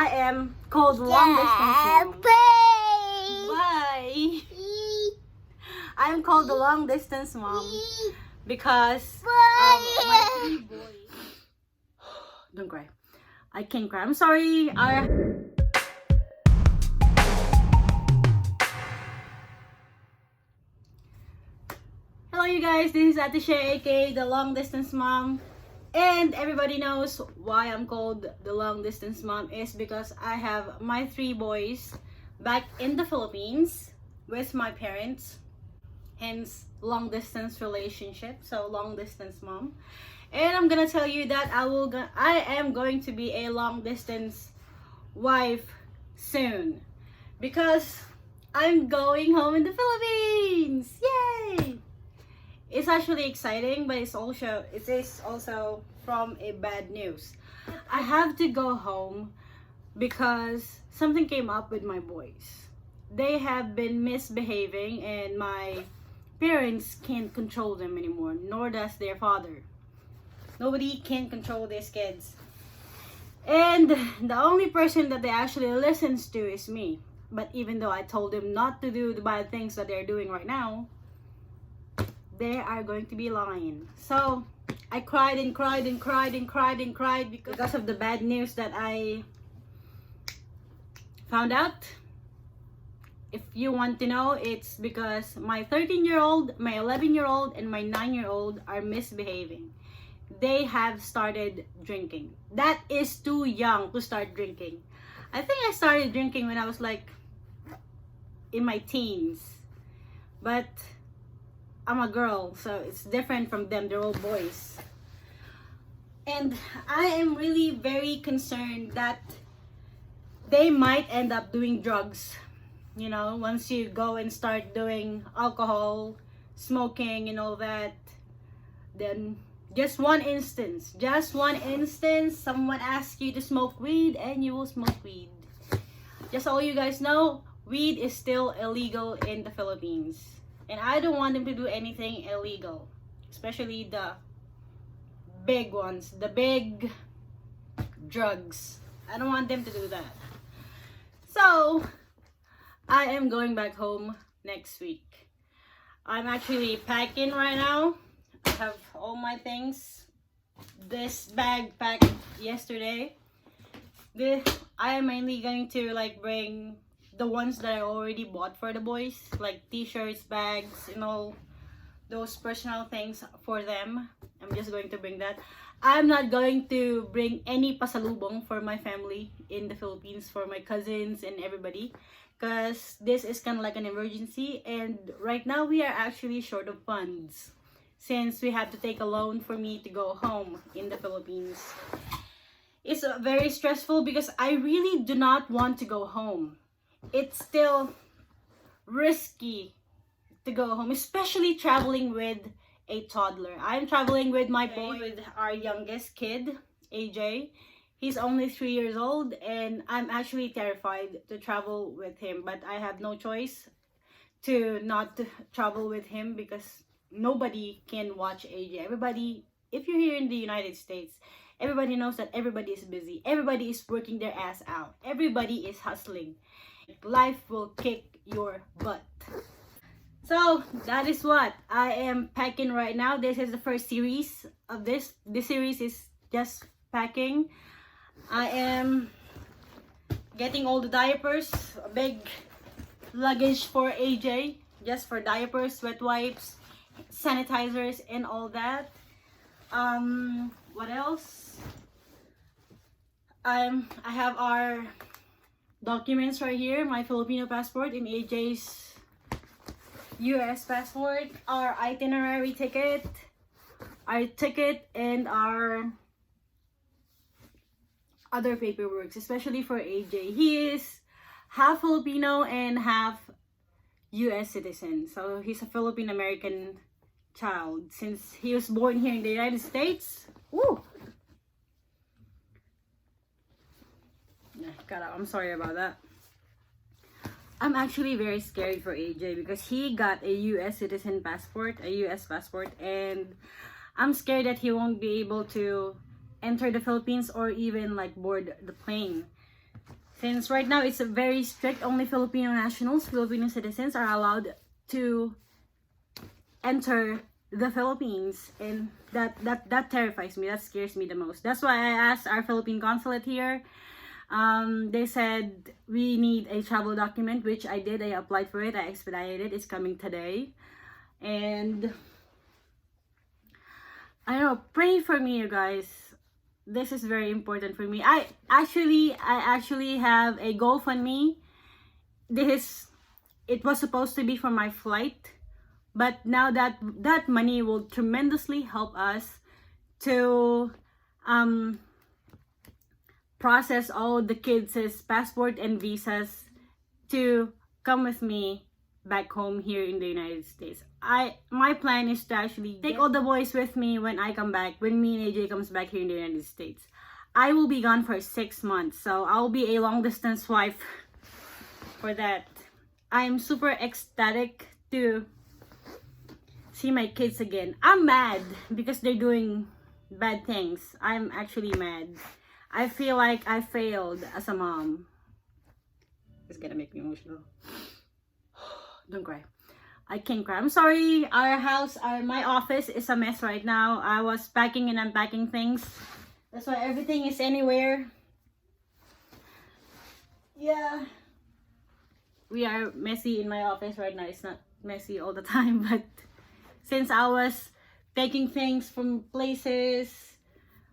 I am called long distance mom. Bye. I am called the long distance mom because my 3 boys. Don't cry. I can't cry. I'm sorry. Hello you guys, this is Ajay, aka the long distance mom. And everybody knows why I'm called the long distance mom is because I have my 3 boys back in the Philippines with my parents. Hence long distance relationship, so long distance mom. And I'm gonna tell you that I am going to be a long distance wife soon because I'm going home in the Philippines. Yay! It's actually exciting, but it is also from a bad news. I have to go home because something came up with my boys. They have been misbehaving and my parents can't control them anymore, nor does their father. Nobody can control these kids. And the only person that they actually listens to is me. But even though I told them not to do the bad things that they're doing right now, they are going to be lying. So I cried and cried and cried and cried and cried because of the bad news that I found out. If you want to know, it's because my 13-year-old, my 11-year-old, and my 9-year-old are misbehaving. They have started drinking. That is too young to start drinking. I think I started drinking when I was like in my teens. But I'm a girl, so it's different from them. They're all boys. And I am really very concerned that they might end up doing drugs. You know, once you go and start doing alcohol, smoking and all that, then just one instance, someone asks you to smoke weed and you will smoke weed. Just so you guys know, weed is still illegal in the Philippines. And I don't want them to do anything illegal, especially the big ones, the big drugs. I don't want them to do that. So I am going back home next week. I'm actually packing right now. I have all my things. This bag packed yesterday. I am mainly going to bring the ones that I already bought for the boys, like t-shirts, bags, and all those personal things for them. I'm just going to bring that. I'm not going to bring any pasalubong for my family in the Philippines, for my cousins and everybody, because this is kind of like an emergency, and right now we are actually short of funds since we have to take a loan for me to go home in the Philippines. It's very stressful because I really do not want to go home. It's still risky to go home, especially traveling with a toddler. I'm traveling with my boy, with our youngest kid, AJ. He's only 3 years old and I'm actually terrified to travel with him, but I have no choice to not travel with him because nobody can watch AJ. Everybody, if you're here in the United States, everybody knows that everybody is busy. Everybody is working their ass out. Everybody is hustling. Life will kick your butt. So that is what I am packing right now. This is the first series of this. This series is just packing. I am getting all the diapers, a big luggage for AJ, just for diapers, wet wipes, sanitizers, and all that. What else? I have our documents right here, my Filipino passport and AJ's US passport, our itinerary ticket, our ticket, and our other paperwork, especially for AJ. He is half Filipino and half US citizen, so he's a Philippine American child since he was born here in the United States. Woo! God, I'm sorry about that. I'm actually very scared for AJ because he got a US citizen passport, a US passport, and I'm scared that he won't be able to enter the Philippines or even board the plane. Since right now it's a very strict, only Filipino nationals, Filipino citizens are allowed to enter the Philippines, and that terrifies me. That scares me the most. That's why I asked our Philippine consulate here. They said we need a travel document, which I did. I applied for it. I expedited it. It's coming today, and I don't know. Pray for me, you guys. This is very important for me. I actually have a Gofundme. It was supposed to be for my flight, but now that money will tremendously help us to process all the kids' passport and visas to come with me back home here in the United States. My plan is to actually take all the boys with me when I come back, when me and AJ comes back here in the United States. I will be gone for 6 months, so I'll be a long distance wife for that. I'm super ecstatic to see my kids again. I'm mad because they're doing bad things. I'm actually mad. I feel like I failed as a mom. It's gonna make me emotional. Don't cry. I can't cry. I'm sorry. My office is a mess right now. I was packing and unpacking things. That's why everything is anywhere. Yeah. We are messy in my office right now. It's not messy all the time, but since I was taking things from places,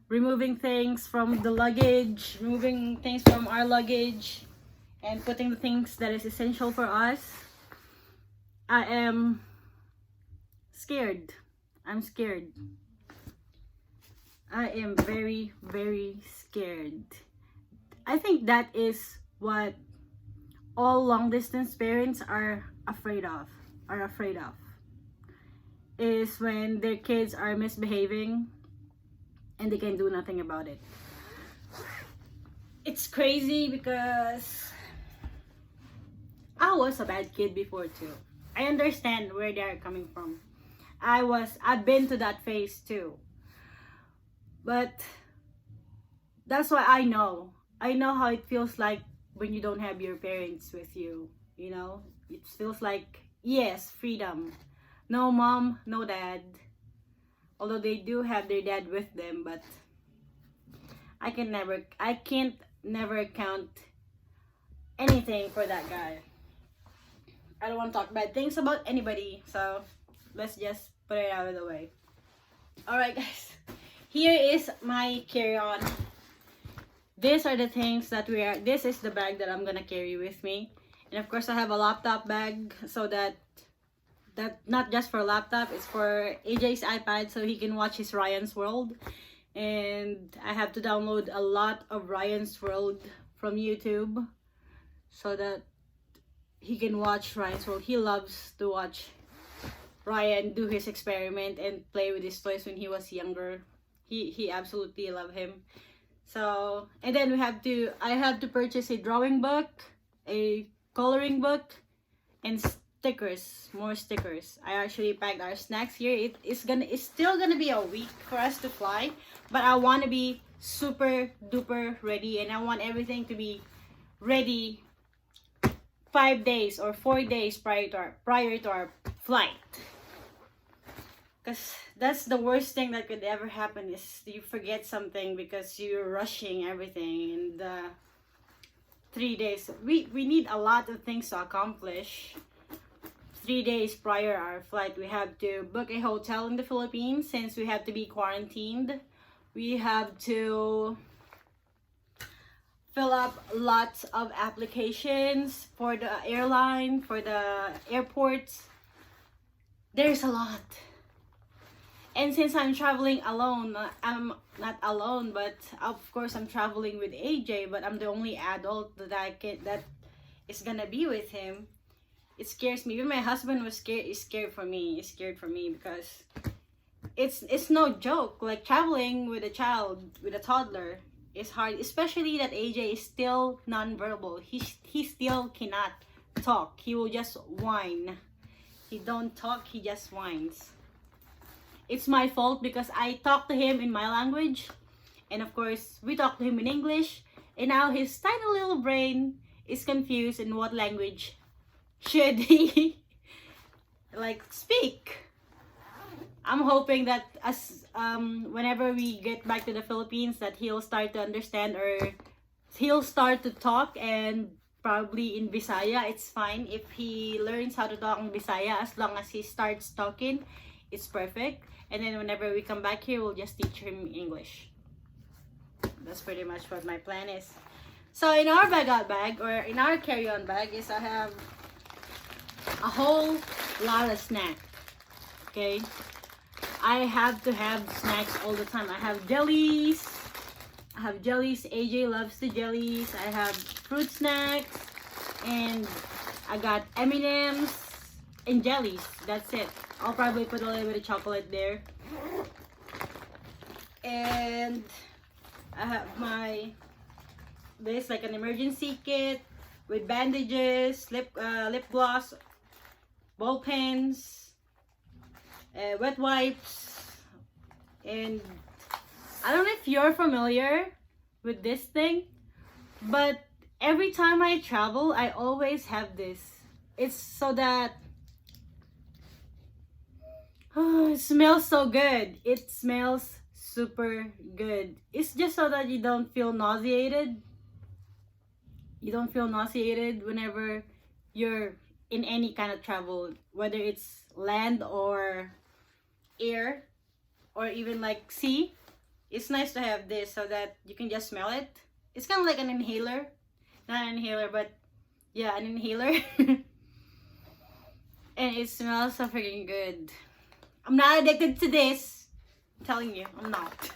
removing things from the luggage, removing things from our luggage, and putting the things that is essential for us, I am scared. I'm scared. I am very, very scared. I think that is what all long distance parents are afraid of. Is when their kids are misbehaving and they can do nothing about it. It's crazy because I was a bad kid before too. I understand where they are coming from. I've been to that phase too. But that's why I know how it feels like when you don't have your parents with you, you know? It feels like, yes, freedom. No mom, no dad. Although they do have their dad with them, but I can't never count anything for that guy. I don't want to talk bad things about anybody, so let's just put it out of the way. Alright guys, here is my carry-on. These are the things that this is the bag that I'm gonna carry with me. And of course I have a laptop bag, so that not just for a laptop, it's for AJ's iPad so he can watch his Ryan's World. And I have to download a lot of Ryan's World from YouTube so that he can watch Ryan's World. He loves to watch Ryan do his experiment and play with his toys when he was younger. He absolutely love him. So, and then I have to purchase a drawing book, a coloring book, and stickers, more stickers. I actually packed our snacks here. It's still gonna be a week for us to fly, but I want to be super duper ready, and I want everything to be ready 5 days or 4 days prior to our flight. Because that's the worst thing that could ever happen, is you forget something because you're rushing everything. And 3 days, we need a lot of things to accomplish. 3 days prior our flight, we have to book a hotel in the Philippines since we have to be quarantined. We have to fill up lots of applications for the airline, for the airports. There's a lot. And since I'm traveling alone, I'm not alone, but of course I'm traveling with AJ, but I'm the only adult that is gonna be with him. It scares me. Even my husband is scared for me. He's scared for me because it's no joke. Like traveling with a child, with a toddler, is hard, especially that AJ is still non-verbal. He still cannot talk. He will just whine. He don't talk, he just whines. It's my fault because I talk to him in my language, and of course we talk to him in English, And now his tiny little brain is confused in what language should he like speak. I'm hoping that as whenever we get back to the Philippines, that he'll start to understand, or he'll start to talk, and probably in Bisaya. It's fine if he learns how to talk in Bisaya, as long as he starts talking, it's perfect. And then whenever we come back here, we'll just teach him English. That's pretty much what my plan is. So in our bag, or in our carry-on bag, is I have a whole lot of snack. Okay, I have to have snacks all the time. I have jellies. AJ loves the jellies. I have fruit snacks, and I got M&Ms and jellies. That's it. I'll probably put a little bit of chocolate there. And I have this like an emergency kit with bandages, lip gloss, ball pens, wet wipes, and I don't know if you're familiar with this thing, but every time I travel, I always have this. It's so that it smells so good. It smells super good. It's just so that you don't feel nauseated. You don't feel nauseated whenever you're in any kind of travel, whether it's land or air or even like sea. It's nice to have this so that you can just smell it. It's kind of like an inhaler. Not an inhaler, but yeah, an inhaler. And it smells so freaking good. I'm not addicted to this. I'm telling you, I'm not.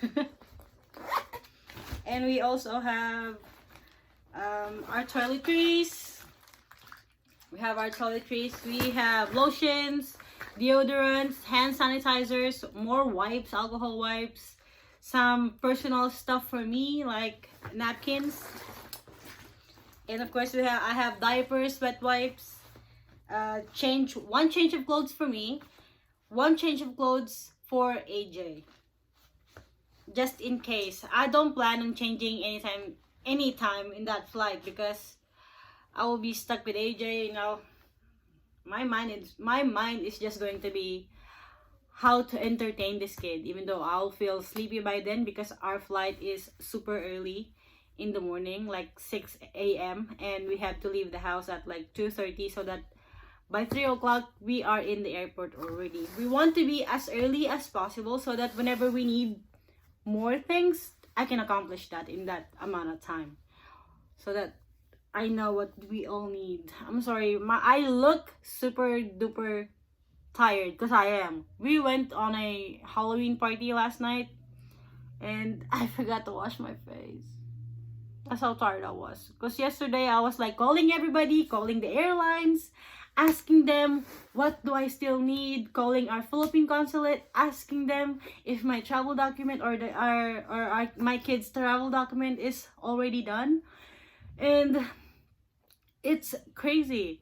And we also have our toiletries. We have our toiletries. We have lotions, deodorants, hand sanitizers, more wipes, alcohol wipes, some personal stuff for me like napkins, and of course I have diapers, wet wipes, one change of clothes for me, one change of clothes for AJ, just in case. I don't plan on changing anytime in that flight, because I will be stuck with AJ. You know, my mind is just going to be how to entertain this kid, even though I'll feel sleepy by then, because our flight is super early in the morning, like 6 a.m. and we have to leave the house at like 2:30, so that by 3 o'clock we are in the airport already. We want to be as early as possible so that whenever we need more things, I can accomplish that in that amount of time, so that I know what we all need. I'm sorry, I look super duper tired, because I am. We went on a Halloween party last night and I forgot to wash my face. That's how tired I was. Because yesterday I was like calling everybody, calling the airlines, asking them what do I still need, calling our Philippine consulate, asking them if my travel document or my kids' travel document is already done. And it's crazy.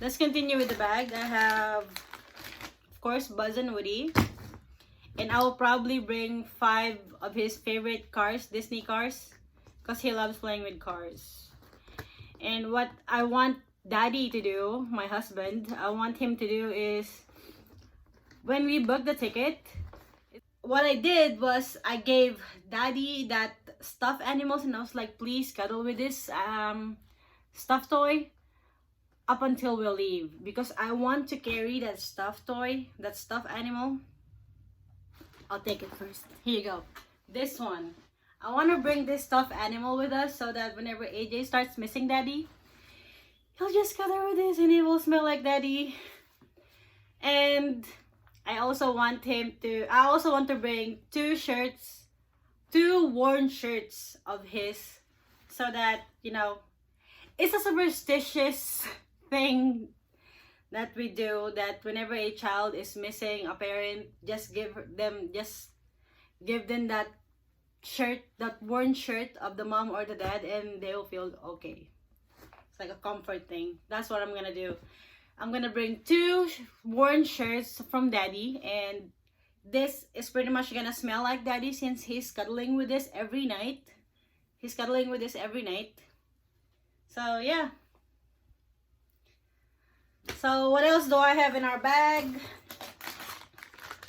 Let's continue with the bag. I have, of course, Buzz and Woody. And I will probably bring 5 of his favorite cars, Disney cars, because he loves playing with cars. And what I want Daddy to do, my husband, I want him to do is, when we book the ticket, what I did was I gave Daddy that stuffed animals, and I was like, please cuddle with this stuffed toy up until we leave, because I want to carry that stuffed toy, that stuffed animal. I'll take it first. Here you go. This one. I want to bring this stuffed animal with us so that whenever AJ starts missing Daddy, he'll just cuddle with this and he will smell like Daddy. And I also want to bring 2 shirts, 2 worn shirts of his, so that, you know, it's a superstitious thing that we do, that whenever a child is missing a parent, just give them that shirt, that worn shirt of the mom or the dad, and they will feel okay. It's like a comfort thing. That's what I'm gonna do. I'm gonna bring 2 worn shirts from Daddy and This is pretty much gonna smell like daddy since he's cuddling with this every night. He's cuddling with this every night. So yeah. So what else do I have in our bag?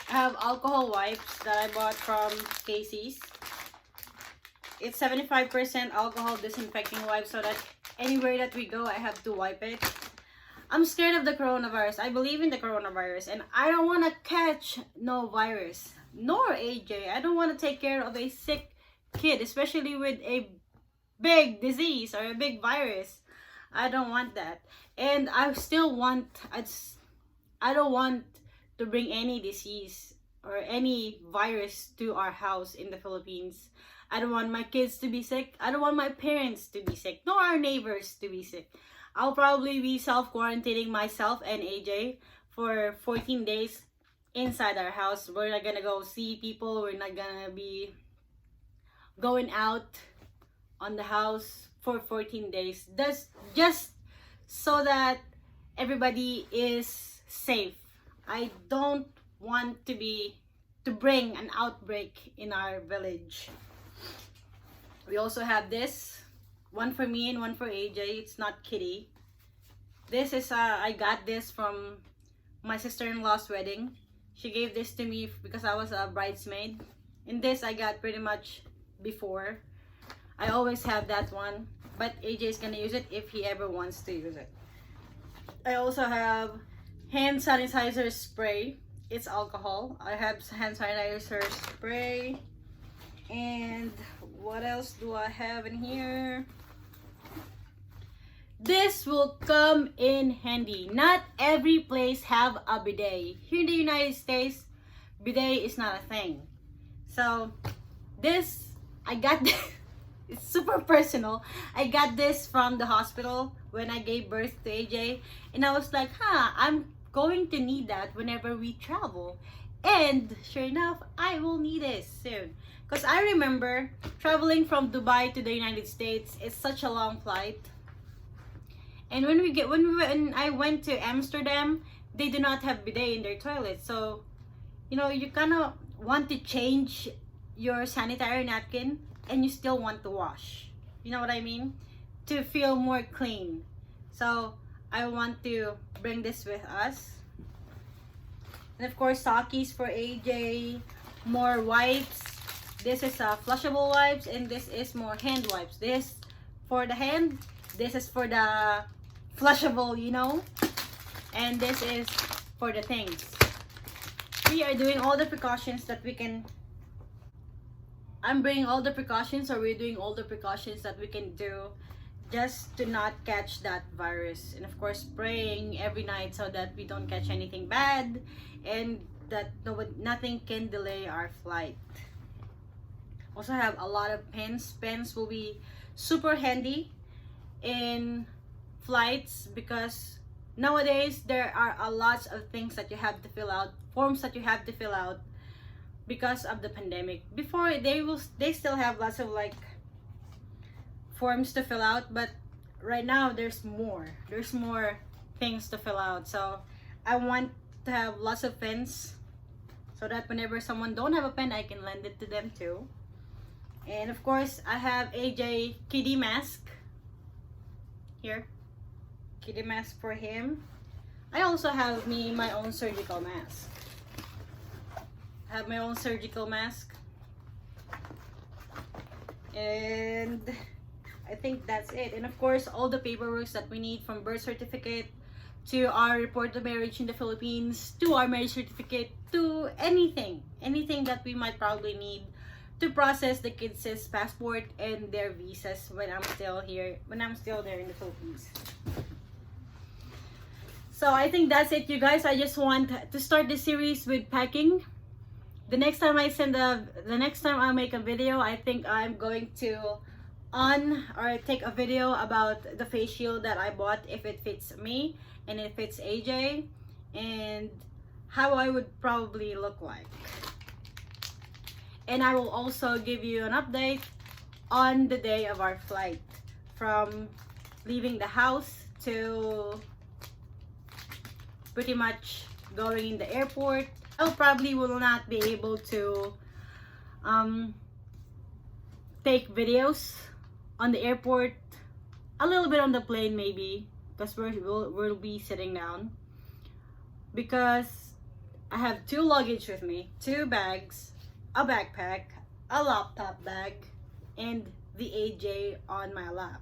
I have alcohol wipes that I bought from Casey's. It's 75% alcohol disinfecting wipes so that anywhere that we go, I have to wipe it. I'm scared of the coronavirus. I believe in the coronavirus and I don't want to catch no virus. Nor AJ. I don't want to take care of a sick kid, especially with a big disease or a big virus. I don't want that. And I still want, I don't want to bring any disease or any virus to our house in the Philippines. I don't want my kids to be sick. I don't want my parents to be sick, nor our neighbors to be sick. I'll probably be self-quarantining myself and AJ for 14 days inside our house. We're not gonna go see people. We're not gonna be going out on the house for 14 days. That's just so that everybody is safe. I don't want to bring an outbreak in our village. We also have this, one for me and one for AJ. It's not kitty. This is I got this from my sister-in-law's wedding. She gave this to me because I was a bridesmaid. And this I got pretty much before. I always have that one, but AJ is gonna use it if he ever wants to use it. I also have hand sanitizer spray. It's alcohol. I have hand sanitizer spray. And what else do I have in here? This will come in handy. Not every place have a bidet. Here in the United States, bidet is not a thing. So this, I got this. It's super personal. I got this from the hospital when I gave birth to AJ. And I was like, I'm going to need that whenever we travel. And sure enough, I will need this soon. Because I remember traveling from Dubai to the United States. It's such a long flight. And when I went to Amsterdam, they do not have bidet in their toilet. So, you know, you kind of want to change your sanitary napkin and you still want to wash. You know what I mean? To feel more clean. So, I want to bring this with us. And of course, Sakis for AJ. More wipes. This is flushable wipes and this is more hand wipes. This for the hand. This is for the flushable, you know. And this is for the things. We are doing all the precautions that we can. I'm bringing all the precautions, or we're doing all the precautions that we can do just to not catch that virus. And of course, praying every night so that we don't catch anything bad and that nothing can delay our flight. Also have a lot of pens. Pens will be super handy in flights because nowadays there are a lot of things that you have to fill out, forms that you have to fill out because of the pandemic. Before they still have lots of like forms to fill out, but right now there's more things to fill out. So I want to have lots of pens so that whenever someone don't have a pen, I can lend it to them too. And of course I have AJ kitty mask here, kitty mask for him. I also have my own surgical mask. I have my own surgical mask, and I think that's it. And of course all the paperwork that we need, from birth certificate to our report of marriage in the Philippines to our marriage certificate to anything that we might probably need to process the kids' passport and their visas when I'm still there in the Philippines. So I think that's it, you guys. I just want to start the series with packing. The next time I make a video, I think I'm going to take a video about the face shield that I bought, if it fits me and if it's AJ, and how I would probably look like. And I will also give you an update on the day of our flight, from leaving the house to pretty much going in the airport I probably will not be able to take videos on the airport, a little bit on the plane maybe, because we'll be sitting down, because I have 2 luggage with me, 2 bags, a backpack, a laptop bag, and the AJ on my lap.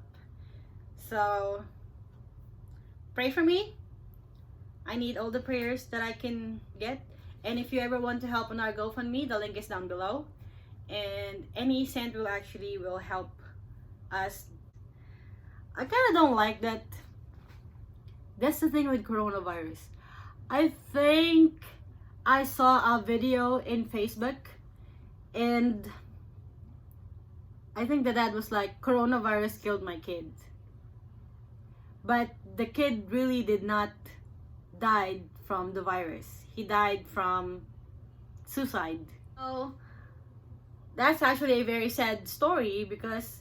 So pray for me. I need all the prayers that I can get. And if you ever want to help on our GoFundMe, the link is down below. And any cent will help us. I kind of don't like that. That's the thing with coronavirus. I think I saw a video in Facebook, and I think the dad was like, coronavirus killed my kid. But the kid really did not die from the virus. He died from suicide. So that's actually a very sad story, because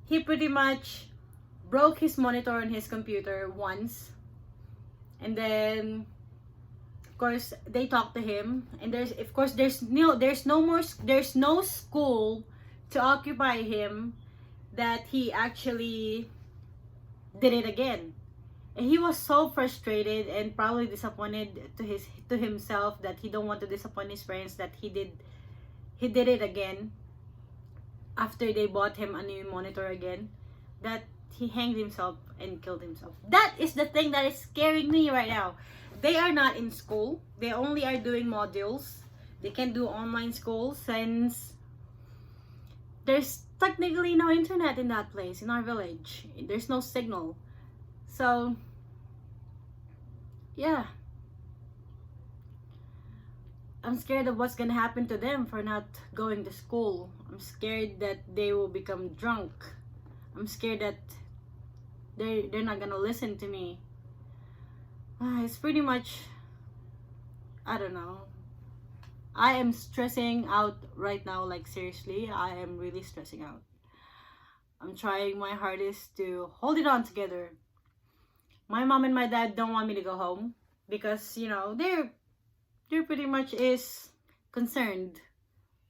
he pretty much broke his monitor on his computer once, and then of course they talked to him, and there's no school to occupy him, that he actually did it again. And he was so frustrated and probably disappointed to himself that he don't want to disappoint his parents, that he did it again after they bought him a new monitor again, that he hanged himself and killed himself. That is the thing that is scaring me right now. They are not in school. They only are doing modules. They can do online school since there's technically no internet in that place, in our village. There's no signal. So yeah, I'm scared of what's gonna happen to them for not going to school. I'm scared that they will become drunk. I'm scared that they're not gonna listen to me. It's pretty much, I don't know. I am stressing out right now, like seriously, I am really stressing out. I'm trying my hardest to hold it on together. My mom and my dad don't want me to go home, because they're pretty much is concerned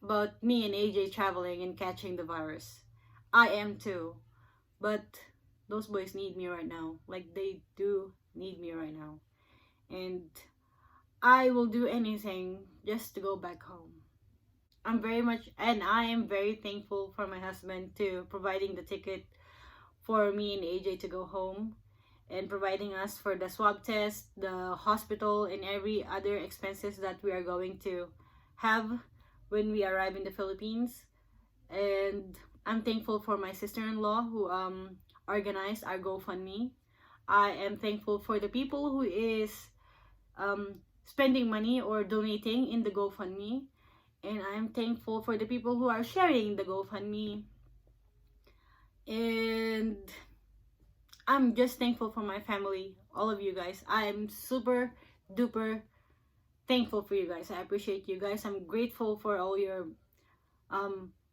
about me and AJ traveling and catching the virus. I am too. But those boys need me right now. Like, they do need me right now. And I will do anything just to go back home. I am very thankful for my husband to providing the ticket for me and AJ to go home, and providing us for the swab test, the hospital, and every other expenses that we are going to have when we arrive in the Philippines. And I'm thankful for my sister-in-law who organized our GoFundMe. I am thankful for the people who is spending money or donating in the GoFundMe. And I'm thankful for the people who are sharing the GoFundMe. And I'm just thankful for my family, all of you guys. I'm super duper thankful for you guys. I appreciate you guys. I'm grateful for all your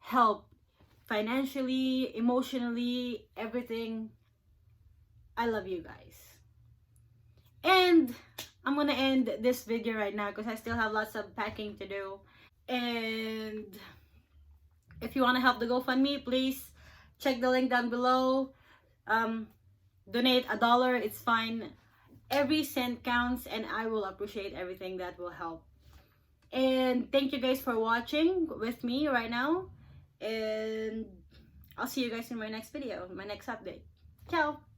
help, financially, emotionally, everything. I love you guys. And I'm gonna end this video right now because I still have lots of packing to do. And if you want to help the GoFundMe, please check the link down below. Donate $1, it's fine. Every cent counts, and I will appreciate everything that will help. And thank you guys for watching with me right now, and I'll see you guys in my next video, my next update. Ciao.